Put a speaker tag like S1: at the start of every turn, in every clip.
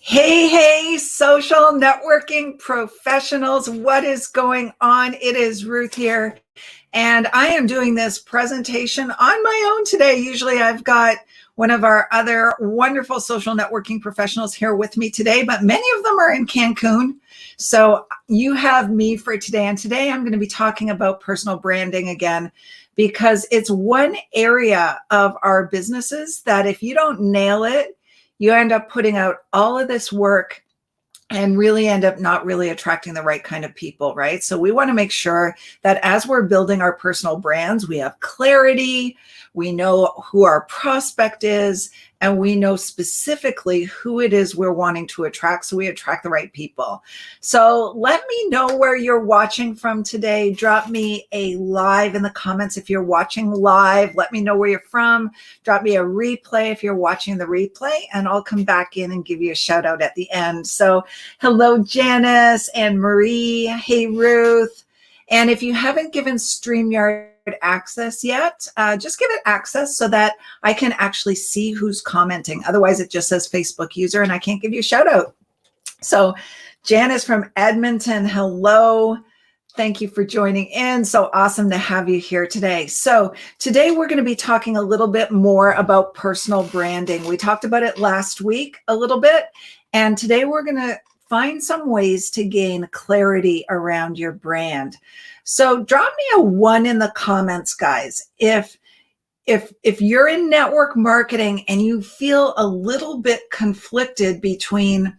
S1: Hey, hey, social networking professionals, what is going on? It is Ruth here, and I am doing this presentation on my own today. Usually I've got one of our other wonderful social networking professionals here with me today, but many of them are in Cancun. So you have me for today, and today I'm going to be talking about personal branding again, because it's one area of our businesses that if you don't nail it, you end up putting out all of this work and really end up not really attracting the right kind of people, right? So we want to make sure that as we're building our personal brands, we have clarity, we know who our prospect is, and we know specifically who it is we're wanting to attract, so we attract the right people. So let me know where you're watching from today. Drop me a live in the comments if you're watching live. Let me know where you're from. Drop me a replay if you're watching the replay, and I'll come back in and give you a shout out at the end. So hello, Janice and Marie. Hey, Ruth. And if you haven't given StreamYard access yet, just give it access so that I can actually see who's commenting. Otherwise, it just says Facebook user and I can't give you a shout out. So Janice from Edmonton, hello. Thank you for joining in. So awesome to have you here today. So today we're going to be talking a little bit more about personal branding. We talked about it last week a little bit, and today we're going to find some ways to gain clarity around your brand. So drop me a 1 in the comments, guys. If you're in network marketing and you feel a little bit conflicted between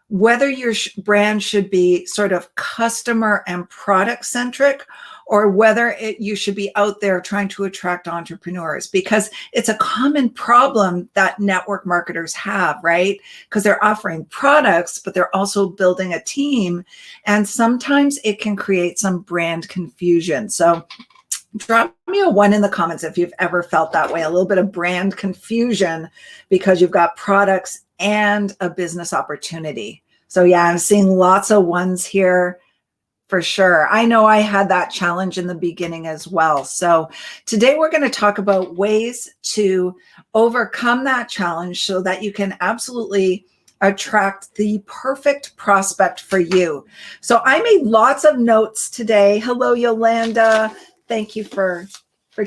S1: whether your brand should be sort of customer and product centric, or whether you should be out there trying to attract entrepreneurs, because it's a common problem that network marketers have, right? Because they're offering products, but they're also building a team. And sometimes it can create some brand confusion. So drop me a 1 in the comments if you've ever felt that way, a little bit of brand confusion because you've got products and a business opportunity. So yeah, I'm seeing lots of 1s here for sure. I know I had that challenge in the beginning as well. So today we're going to talk about ways to overcome that challenge so that you can absolutely attract the perfect prospect for you. So I made lots of notes today. Hello, Yolanda. Thank you for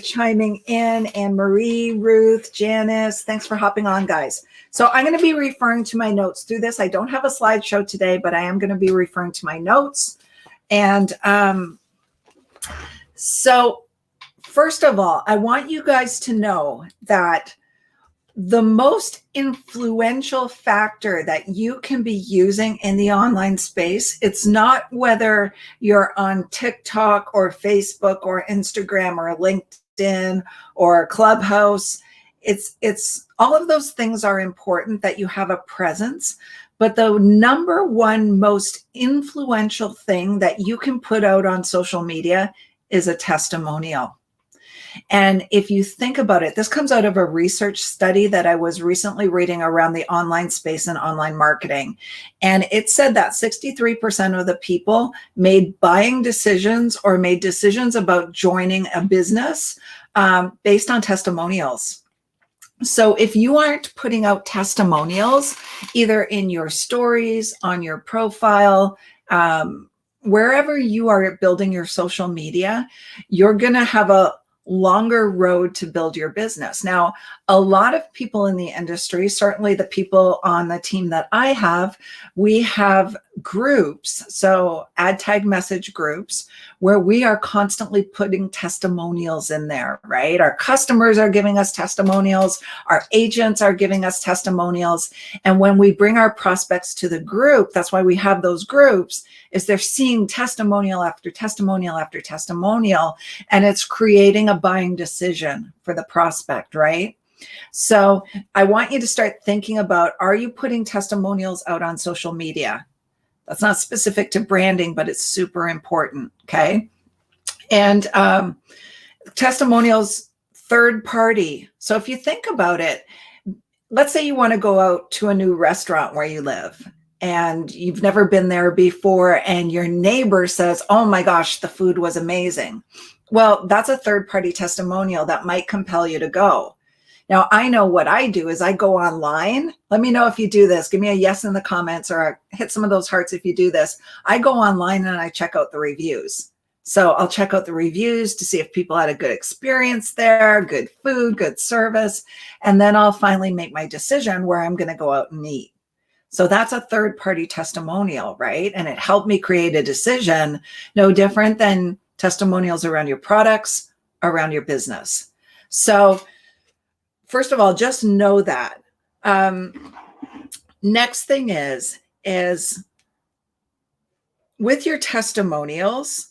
S1: chiming in. And Marie, Ruth, Janice, thanks for hopping on, guys. So I'm going to be referring to my notes through this. I don't have a slideshow today, but I am going to be referring to my notes. And so first of all, I want you guys to know that the most influential factor that you can be using in the online space, it's not whether you're on TikTok or Facebook or Instagram or LinkedIn or Clubhouse. It's all of those things are important that you have a presence. But the number one most influential thing that you can put out on social media is a testimonial. And if you think about it, this comes out of a research study that I was recently reading around the online space and online marketing. And it said that 63% of the people made buying decisions or made decisions about joining a business based on testimonials. So if you aren't putting out testimonials, either in your stories, on your profile, wherever you are building your social media, you're going to have a longer road to build your business. Now, a lot of people in the industry, certainly the people on the team that I have, we have groups, so ad tag message groups, where we are constantly putting testimonials in there, right? Our customers are giving us testimonials, our agents are giving us testimonials. And when we bring our prospects to the group, that's why we have those groups, is they're seeing testimonial after testimonial after testimonial, and it's creating a buying decision for the prospect, right? So I want you to start thinking about, are you putting testimonials out on social media? That's not specific to branding, but it's super important, okay? And testimonials, third party. So if you think about it, let's say you want to go out to a new restaurant where you live and you've never been there before, and your neighbor says, oh my gosh, the food was amazing. Well, that's a third party testimonial that might compel you to go. Now, I know what I do is I go online. Let me know if you do this. Give me a yes in the comments, or hit some of those hearts if you do this. I go online and I check out the reviews. So I'll check out the reviews to see if people had a good experience there, good food, good service. And then I'll finally make my decision where I'm going to go out and eat. So that's a third-party testimonial, right? And it helped me create a decision, no different than testimonials around your products, around your business. So first of all, just know that. Next thing is with your testimonials,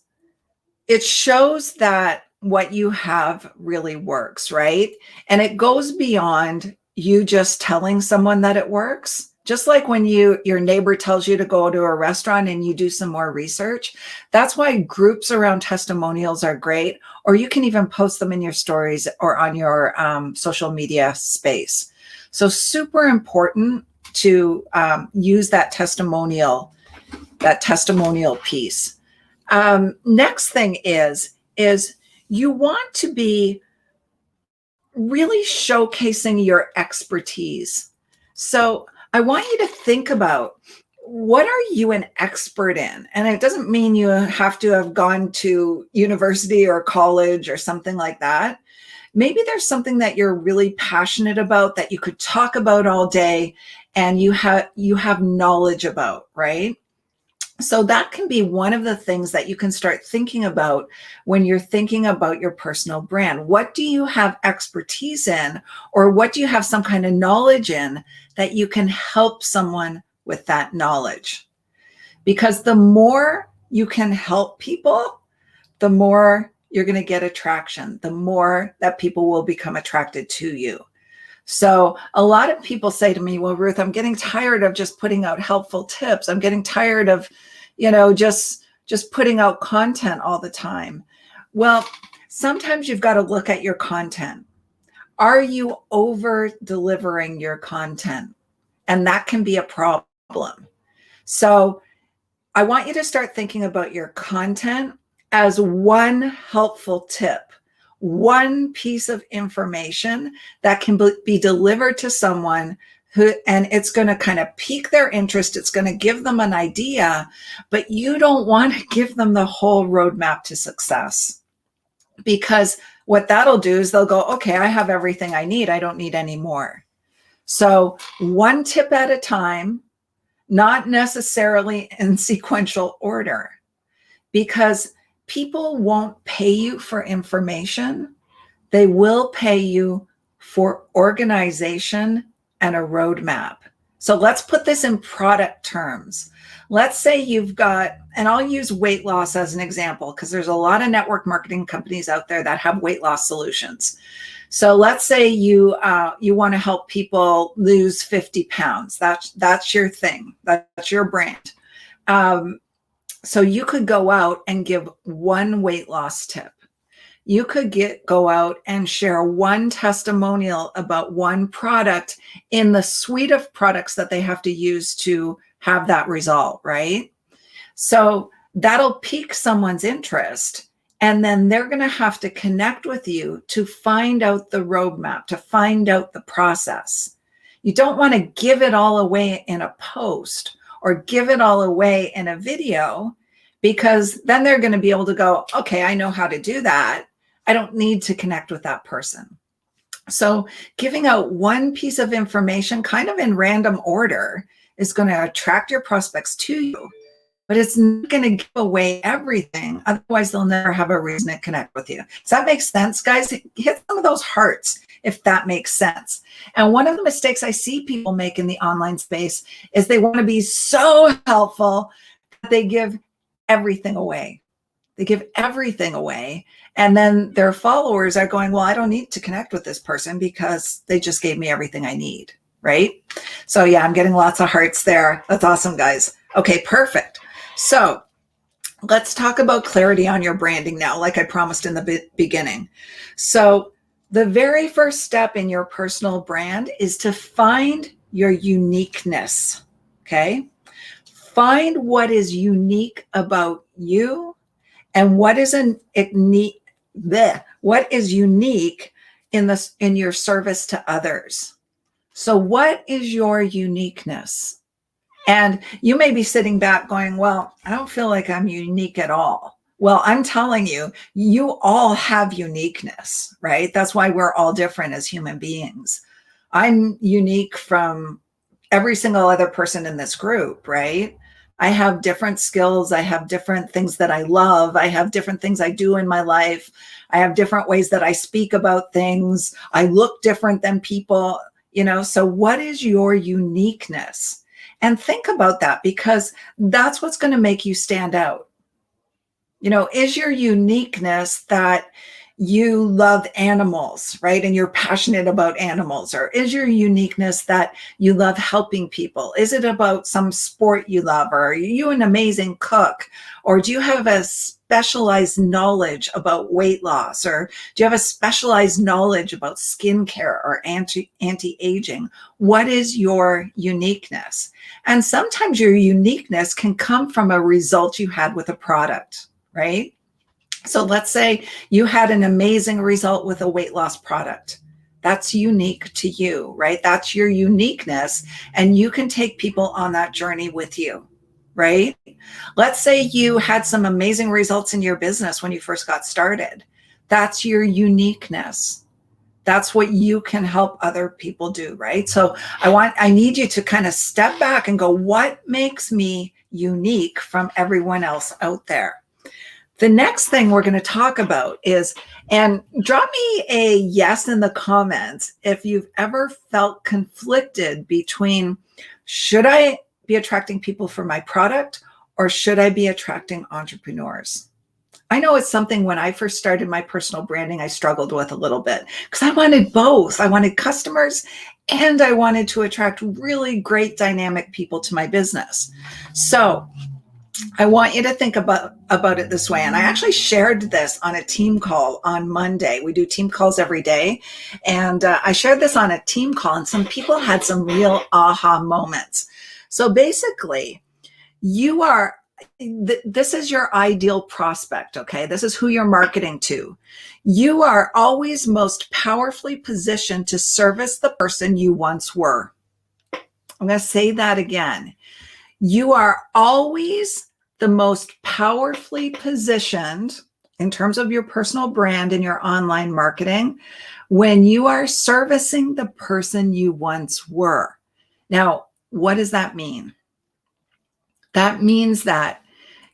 S1: it shows that what you have really works, right? And it goes beyond you just telling someone that it works. Just like when your neighbor tells you to go to a restaurant and you do some more research. That's why groups around testimonials are great, or you can even post them in your stories or on your social media space. So super important to use that testimonial piece. Next thing is you want to be really showcasing your expertise. So I want you to think about, what are you an expert in? And it doesn't mean you have to have gone to university or college or something like that. Maybe there's something that you're really passionate about that you could talk about all day and you have knowledge about, right? So that can be one of the things that you can start thinking about when you're thinking about your personal brand. What do you have expertise in, or what do you have some kind of knowledge in that you can help someone with that knowledge? Because the more you can help people, the more you're going to get attraction, the more that people will become attracted to you. So a lot of people say to me, well, Ruth, I'm getting tired of just putting out helpful tips. I'm getting tired of, just putting out content all the time. Well, sometimes you've got to look at your content. Are you over delivering your content? And that can be a problem. So I want you to start thinking about your content as one helpful tip, one piece of information that can be delivered to someone and it's going to kind of pique their interest. It's going to give them an idea, but you don't want to give them the whole roadmap to success, because what that'll do is they'll go, okay, I have everything I need. I don't need any more. So one tip at a time, not necessarily in sequential order, because people won't pay you for information. They will pay you for organization and a roadmap. So let's put this in product terms. Let's say you've got, and I'll use weight loss as an example, because there's a lot of network marketing companies out there that have weight loss solutions. So let's say you want to help people lose 50 pounds. That's your thing. That's your brand. So you could go out and give one weight loss tip. You could go out and share one testimonial about one product in the suite of products that they have to use to have that result, right? So that'll pique someone's interest, and then they're going to have to connect with you to find out the roadmap, to find out the process. You don't want to give it all away in a post or give it all away in a video, because then they're going to be able to go, okay, I know how to do that. I don't need to connect with that person. So giving out one piece of information kind of in random order is going to attract your prospects to you, but it's not going to give away everything. Otherwise, they'll never have a reason to connect with you. Does that make sense, guys? Hit some of those hearts if that makes sense. And one of the mistakes I see people make in the online space is they want to be so helpful that they give everything away. They give everything away. And then their followers are going, well, I don't need to connect with this person because they just gave me everything I need, right? So yeah, I'm getting lots of hearts there. That's awesome, guys. Okay, perfect. So let's talk about clarity on your branding now, like I promised in the beginning. So the very first step in your personal brand is to find your uniqueness, okay? Find what is unique about you and what is unique in your service to others. So what is your uniqueness? And you may be sitting back going, well, I don't feel like I'm unique at all. Well, I'm telling you, you all have uniqueness, right? That's why we're all different as human beings. I'm unique from every single other person in this group, right? I have different skills. I have different things that I love. I have different things I do in my life. I have different ways that I speak about things. I look different than people, so what is your uniqueness? And think about that, because that's what's going to make you stand out. Is your uniqueness that you love animals, right? And you're passionate about animals? Or is your uniqueness that you love helping people? Is it about some sport you love? Or are you an amazing cook? Or do you have a specialized knowledge about weight loss? Or do you have a specialized knowledge about skincare or anti-aging? What is your uniqueness? And sometimes your uniqueness can come from a result you had with a product, right? So let's say you had an amazing result with a weight loss product. That's unique to you, right? That's your uniqueness. And you can take people on that journey with you, right? Let's say you had some amazing results in your business when you first got started. That's your uniqueness. That's what you can help other people do, right? So I need you to kind of step back and go, what makes me unique from everyone else out there? The next thing we're going to talk about is, and drop me a yes in the comments if you've ever felt conflicted between, should I be attracting people for my product or should I be attracting entrepreneurs? I know it's something when I first started my personal branding, I struggled with a little bit because I wanted both. I wanted customers and I wanted to attract really great dynamic people to my business. So I want you to think about it this way. And I actually shared this on a team call on Monday. We do team calls every day. And I shared this on a team call and some people had some real aha moments. So basically, this is your ideal prospect, okay? This is who you're marketing to. You are always most powerfully positioned to service the person you once were. I'm going to say that again. You are always the most powerfully positioned in terms of your personal brand and your online marketing when you are servicing the person you once were. Now, what does that mean? That means that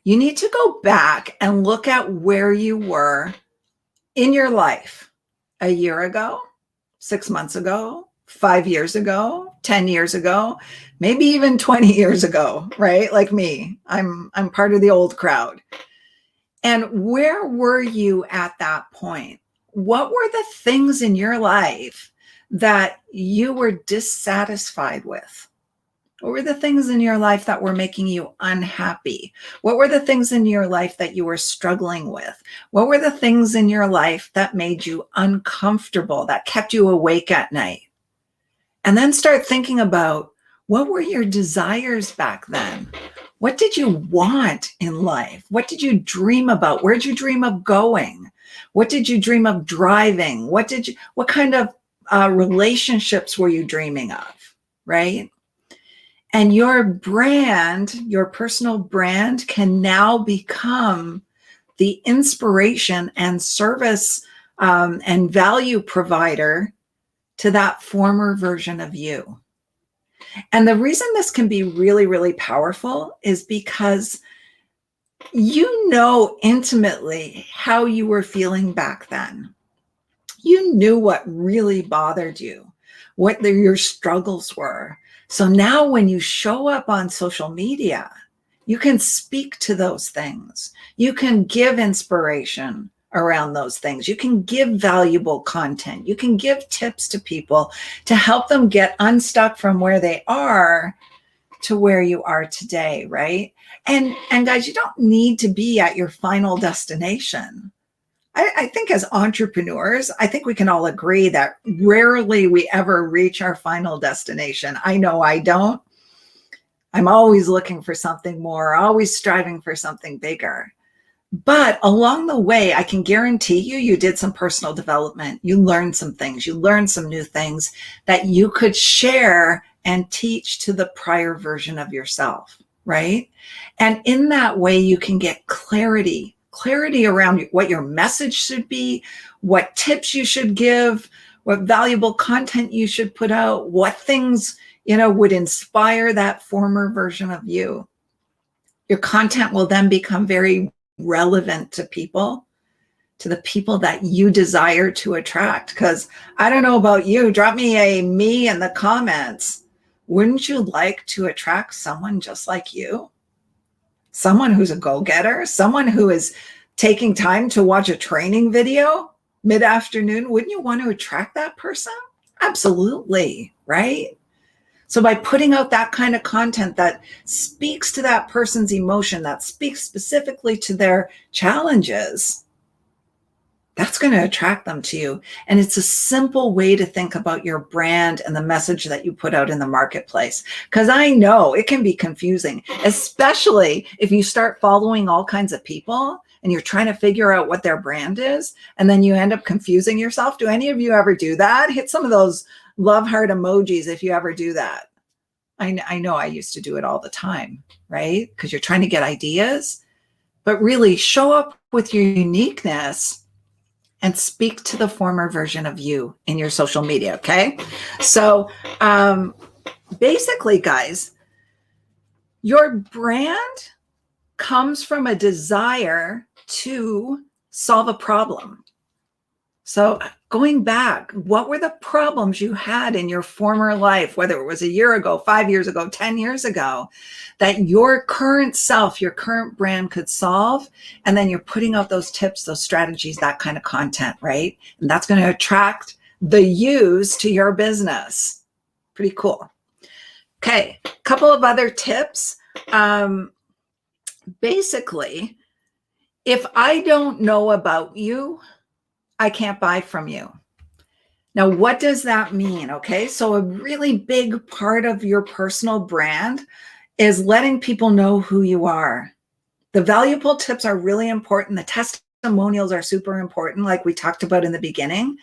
S1: you need to go back and look at where you were in your life a year ago, 6 months ago, 5 years ago, 10 years ago, maybe even 20 years ago, right? Like me, I'm part of the old crowd. And where were you at that point? What were the things in your life that you were dissatisfied with? What were the things in your life that were making you unhappy? What were the things in your life that you were struggling with? What were the things in your life that made you uncomfortable, that kept you awake at night? And then start thinking about, what were your desires back then? What did you want in life? What did you dream about? Where did you dream of going? What did you dream of driving? What kind of relationships were you dreaming of, right? And your brand, your personal brand, can now become the inspiration and service and value provider to that former version of you. And the reason this can be really, really powerful is because you know intimately how you were feeling back then. You knew what really bothered you, what your struggles were. So now when you show up on social media, you can speak to those things. You can give inspiration around those things. You can give valuable content. You can give tips to people to help them get unstuck from where they are to where you are today, right? And guys, you don't need to be at your final destination. I think as entrepreneurs, I think we can all agree that rarely we ever reach our final destination. I know I don't. I'm always looking for something more, always striving for something bigger. But along the way, I can guarantee you did some personal development. You learned some things. You learned some new things that you could share and teach to the prior version of yourself, right? And in that way, you can get clarity around what your message should be, what tips you should give, what valuable content you should put out, what things, would inspire that former version of you. Your content will then become very relevant to the people that you desire to attract. Because I don't know about you, drop me a me in the comments. Wouldn't you like to attract someone just like you? Someone who's a go-getter, someone who is taking time to watch a training video mid-afternoon. Wouldn't you want to attract that person? Absolutely, right? So by putting out that kind of content that speaks to that person's emotion, that speaks specifically to their challenges, that's going to attract them to you. And it's a simple way to think about your brand and the message that you put out in the marketplace. Because I know it can be confusing, especially if you start following all kinds of people and you're trying to figure out what their brand is, and then you end up confusing yourself. Do any of you ever do that? Hit some of those love heart emojis if you ever do that. I know I used to do it all the time, right? Because you're trying to get ideas, but really show up with your uniqueness and speak to the former version of you in your social media, okay? So basically, guys, your brand comes from a desire to solve a problem. So going back, what were the problems you had in your former life, whether it was a year ago, 5 years ago, 10 years ago, that your current self, your current brand could solve? And then you're putting out those tips, those strategies, that kind of content, right? And that's going to attract the yous to your business. Pretty cool. Okay, a couple of other tips. Basically, if I don't know about you, I can't buy from you. Now, what does that mean? Okay, so a really big part of your personal brand is letting people know who you are. The valuable tips are really important. The testimonials are super important, like we talked about in the beginning,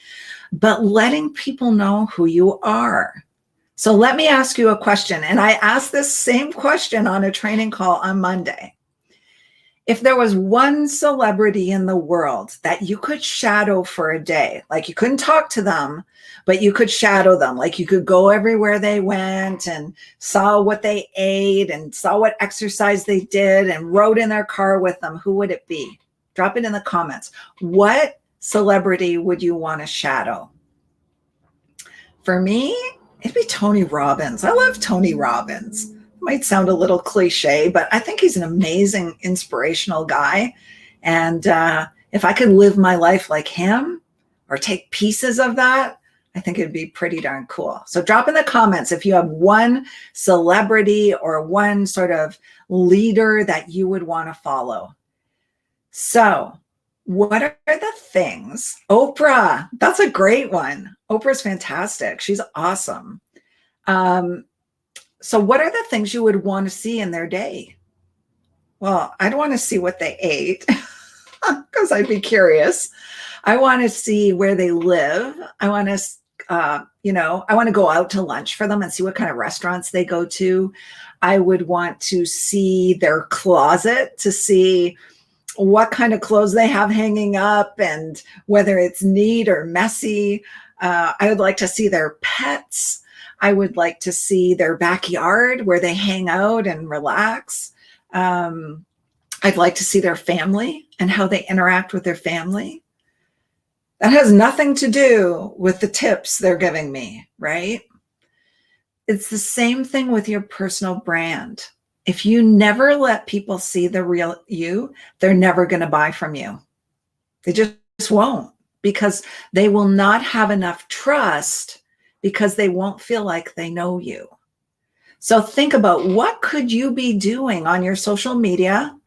S1: but letting people know who you are. So let me ask you a question. And I asked this same question on a training call on Monday. If there was one celebrity in the world that you could shadow for a day, like you couldn't talk to them, but you could shadow them, like you could go everywhere they went and saw what they ate and saw what exercise they did and rode in their car with them, who would it be? Drop it in the comments. What celebrity would you want to shadow? For me, it'd be Tony Robbins. I love Tony Robbins. Might sound a little cliche, but I think he's an amazing, inspirational guy. And if I could live my life like him or take pieces of that, I think it'd be pretty darn cool. So drop in the comments if you have one celebrity or one sort of leader that you would want to follow. So what are the things? Oprah, that's a great one. Oprah's fantastic. She's awesome. So what are the things you would want to see in their day? Well, I'd want to see what they ate because I'd be curious. I want to see where they live. I want to, I want to go out to lunch for them and see what kind of restaurants they go to. I would want to see their closet to see what kind of clothes they have hanging up and whether it's neat or messy. I would like to see their pets. I would like to see their backyard where they hang out and relax. I'd like to see their family and how they interact with their family. That has nothing to do with the tips they're giving me, right? It's the same thing with your personal brand. If you never let people see the real you, they're never going to buy from you. They just won't, because they will not have enough trust, because they won't feel like they know you. So think about, what could you be doing on your social media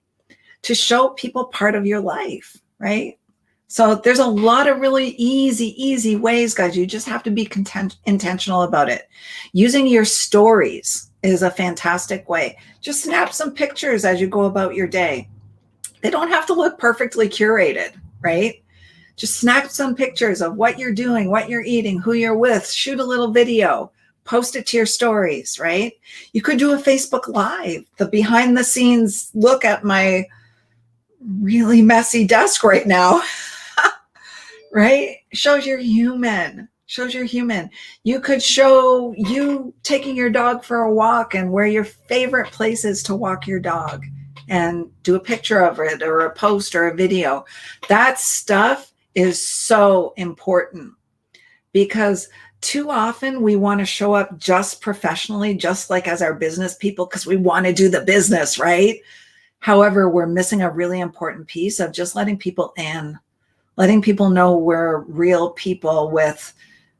S1: to show people part of your life, right? So there's a lot of really easy ways, guys. You just have to be intentional about it. Using your stories is a fantastic way. Just snap some pictures as you go about your day. They don't have to look perfectly curated, right? Just snap some pictures of what you're doing, what you're eating, who you're with, shoot a little video, post it to your stories, right? You could do a Facebook Live, the behind the scenes look at my really messy desk right now, right? Shows you're human. Shows you're human. You could show you taking your dog for a walk and where your favorite place is to walk your dog and do a picture of it or a post or a video. That stuff is so important because too often we want to show up just professionally, just like as our business people, because we want to do the business, right? However, we're missing a really important piece of just letting people in, letting people know we're real people with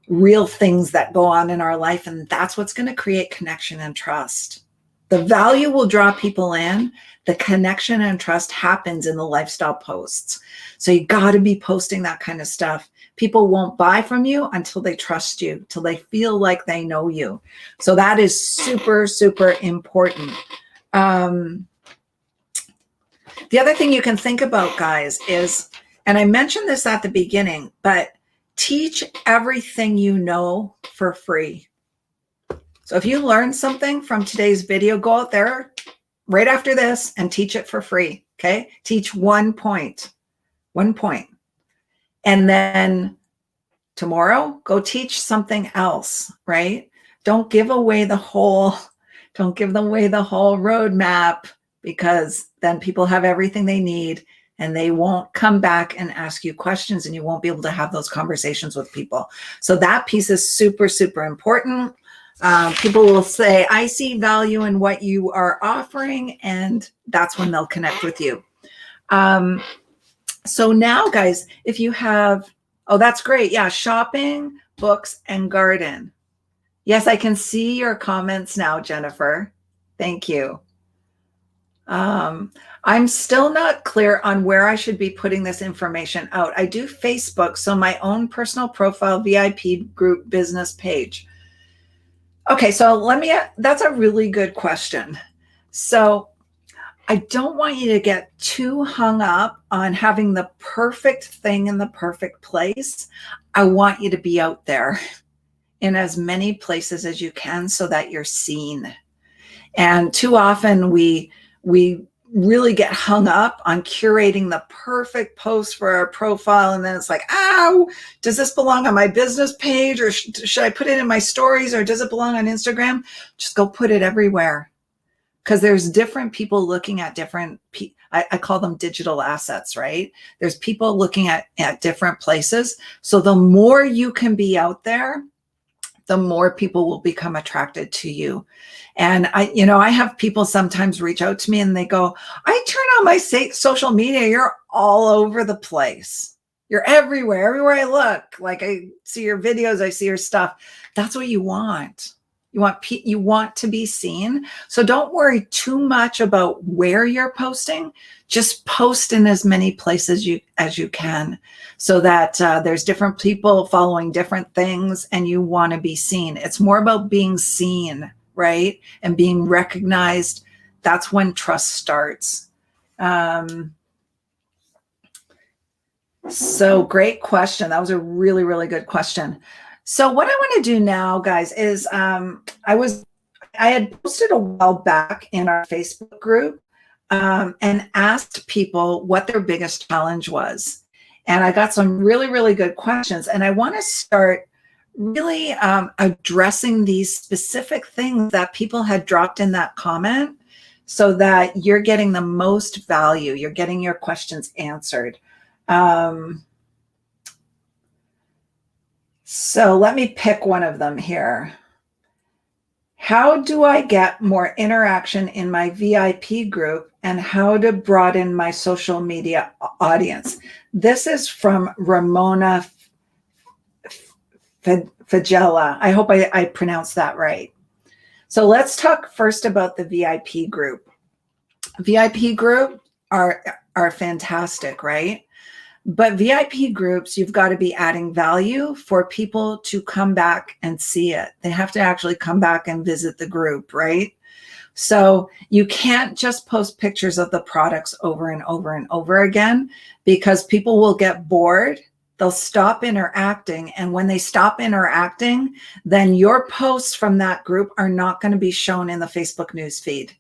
S1: real things that go on in our life. And that's what's going to create connection and trust. The value will draw people in. The connection and trust happens in the lifestyle posts. So you got to be posting that kind of stuff. People won't buy from you until they trust you, till they feel like they know you. So that is super, super important. The other thing you can think about, guys, is, and I mentioned this at the beginning, but teach everything you know for free. So if you learned something from today's video, go out there right after this and teach it for free, okay? Teach 1 point. And then tomorrow, go teach something else, right? Don't give away the whole roadmap, because then people have everything they need and they won't come back and ask you questions and you won't be able to have those conversations with people. So that piece is super, super important. People will say, I see value in what you are offering, and that's when they'll connect with you. So now, guys, if you have, oh, that's great. Yeah, shopping, books, and garden. Yes, I can see your comments now, Jennifer. Thank you. I'm still not clear on where I should be putting this information out. I do Facebook, so my own personal profile, VIP group business page. Okay, so that's a really good question. So I don't want you to get too hung up on having the perfect thing in the perfect place. I want you to be out there in as many places as you can so that you're seen. And too often we really get hung up on curating the perfect post for our profile. And then it's like, ow, does this belong on my business page, or should I put it in my stories, or does it belong on Instagram? Just go put it everywhere. Because there's different people looking at different, I call them digital assets, right? There's people looking at different places. So the more you can be out there, the more people will become attracted to you. And I have people sometimes reach out to me and they go, I turn on my social media, you're all over the place. You're everywhere I look. Like, I see your videos, I see your stuff. That's what you want. You want to be seen. So don't worry too much about where you're posting. Just post in as many places as you can, so that there's different people following different things and you want to be seen. It's more about being seen, right? And being recognized. That's when trust starts. So great question. That was a really, really good question. So what I want to do now, guys, is I had posted a while back in our Facebook group and asked people what their biggest challenge was. And I got some really, really good questions. And I want to start really addressing these specific things that people had dropped in that comment, so that you're getting the most value. You're getting your questions answered. So let me pick one of them here. How do I get more interaction in my VIP group, and how to broaden my social media audience? This is from Ramona Fagella. I hope I pronounced that right. So let's talk first about the VIP group. VIP group are fantastic, right? But VIP groups, you've got to be adding value for people to come back and see it. They have to actually come back and visit the group, right? So you can't just post pictures of the products over and over and over again, because people will get bored. They'll stop interacting. And when they stop interacting, then your posts from that group are not going to be shown in the Facebook news feed.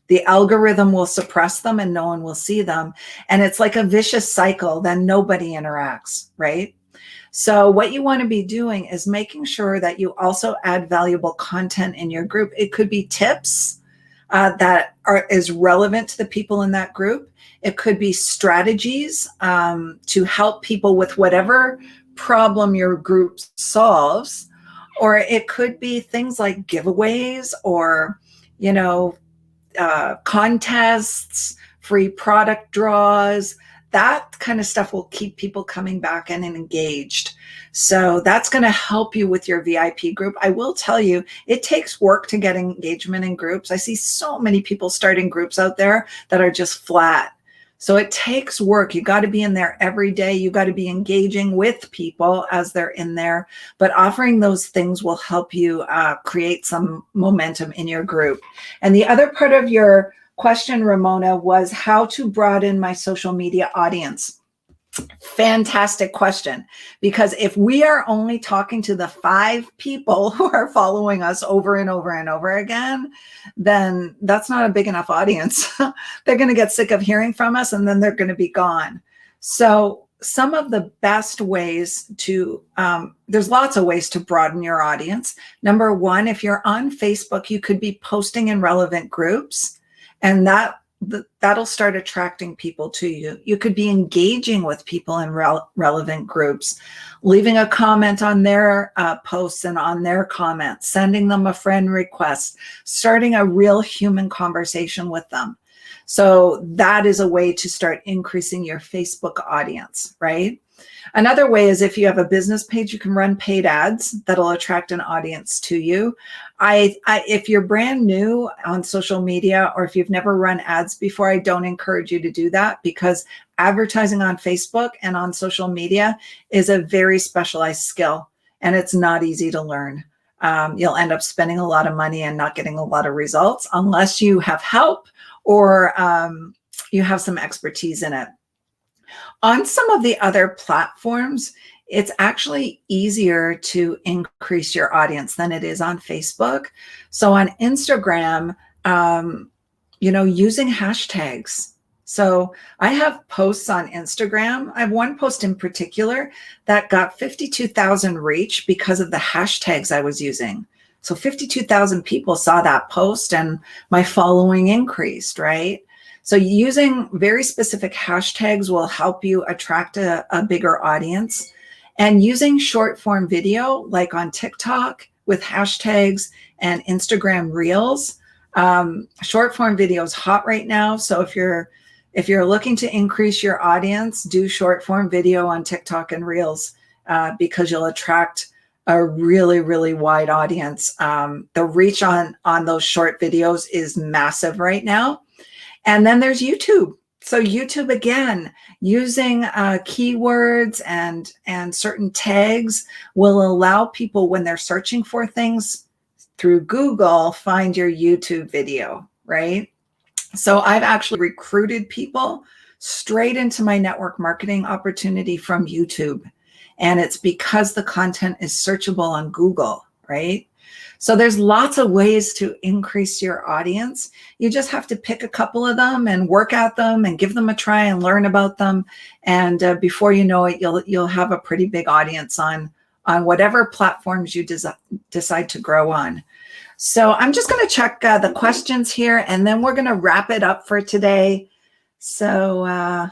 S1: The algorithm will suppress them and no one will see them. And it's like a vicious cycle. Then nobody interacts, right? So what you want to be doing is making sure that you also add valuable content in your group. It could be tips that is relevant to the people in that group. It could be strategies to help people with whatever problem your group solves. Or it could be things like giveaways or, contests, free product draws. That kind of stuff will keep people coming back and engaged. So that's going to help you with your VIP group. I will tell you, it takes work to get engagement in groups. I see so many people starting groups out there that are just flat. So it takes work. You got to be in there every day. You got to be engaging with people as they're in there. But offering those things will help you create some momentum in your group. And the other part of your question, Ramona, was how to broaden my social media audience. Fantastic question, because if we are only talking to the 5 people who are following us over and over and over again, then that's not a big enough audience. They're going to get sick of hearing from us and then they're going to be gone. So some of the best ways to, there's lots of ways to broaden your audience. Number one, if you're on Facebook, you could be posting in relevant groups, and that'll start attracting people to you. You could be engaging with people in relevant groups, leaving a comment on their posts and on their comments, sending them a friend request, starting a real human conversation with them. So that is a way to start increasing your Facebook audience, right? Another way is if you have a business page, you can run paid ads that'll attract an audience to you. If you're brand new on social media, or if you've never run ads before, I don't encourage you to do that, because advertising on Facebook and on social media is a very specialized skill, and it's not easy to learn. You'll end up spending a lot of money and not getting a lot of results unless you have help or you have some expertise in it. On some of the other platforms, it's actually easier to increase your audience than it is on Facebook. So on Instagram, using hashtags. So I have posts on Instagram. I have one post in particular that got 52,000 reach because of the hashtags I was using. So 52,000 people saw that post and my following increased, right? So using very specific hashtags will help you attract a bigger audience. And using short form video, like on TikTok with hashtags and Instagram Reels, short form video is hot right now. So if you're looking to increase your audience, do short form video on TikTok and Reels because you'll attract a really, really wide audience. The reach on those short videos is massive right now. And then there's YouTube. So YouTube, again, using keywords and certain tags will allow people, when they're searching for things through Google, find your YouTube video, right? So I've actually recruited people straight into my network marketing opportunity from YouTube. And it's because the content is searchable on Google, right? So there's lots of ways to increase your audience. You just have to pick a couple of them and work at them and give them a try and learn about them. And before you know it, you'll have a pretty big audience on whatever platforms you decide to grow on. So I'm just going to check the questions here, and then we're going to wrap it up for today. So,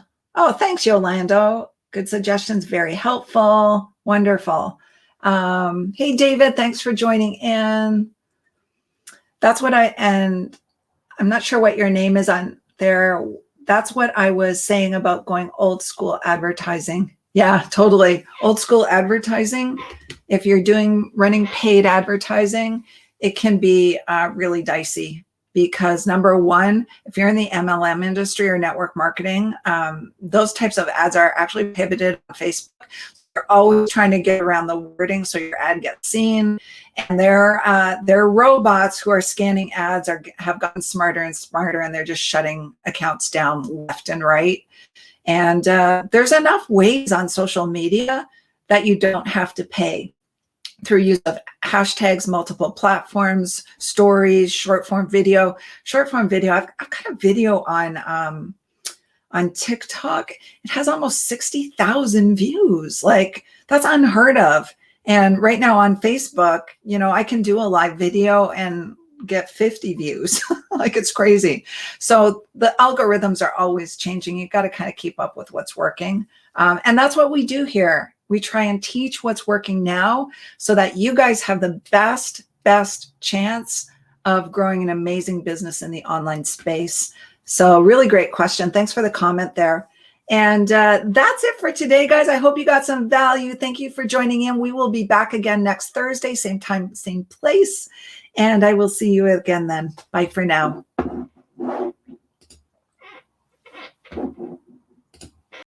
S1: thanks, Yolando. Good suggestions, very helpful. Wonderful. Hey, David, thanks for joining in. And I'm not sure what your name is on there. That's what I was saying about going old school advertising. Yeah, totally. Old school advertising. If you're running paid advertising, it can be really dicey, because number one, if you're in the MLM industry or network marketing, those types of ads are actually prohibited on Facebook. They're always trying to get around the wording so your ad gets seen. And their robots who are scanning ads have gotten smarter and smarter, and they're just shutting accounts down left and right. And there's enough ways on social media that you don't have to pay through use of hashtags, multiple platforms, stories, short form video. Short form video, I've got a video on TikTok. It has almost 60,000 views. Like, that's unheard of. And right now on Facebook, I can do a live video and get 50 views. Like, it's crazy. So the algorithms are always changing. You got to kind of keep up with what's working. And that's what we do here. We try and teach what's working now so that you guys have the best chance of growing an amazing business in the online space. So really great question. Thanks for the comment there. And that's it for today, guys. I hope you got some value. Thank you for joining in. We will be back again next Thursday, same time, same place. And I will see you again then. Bye for now.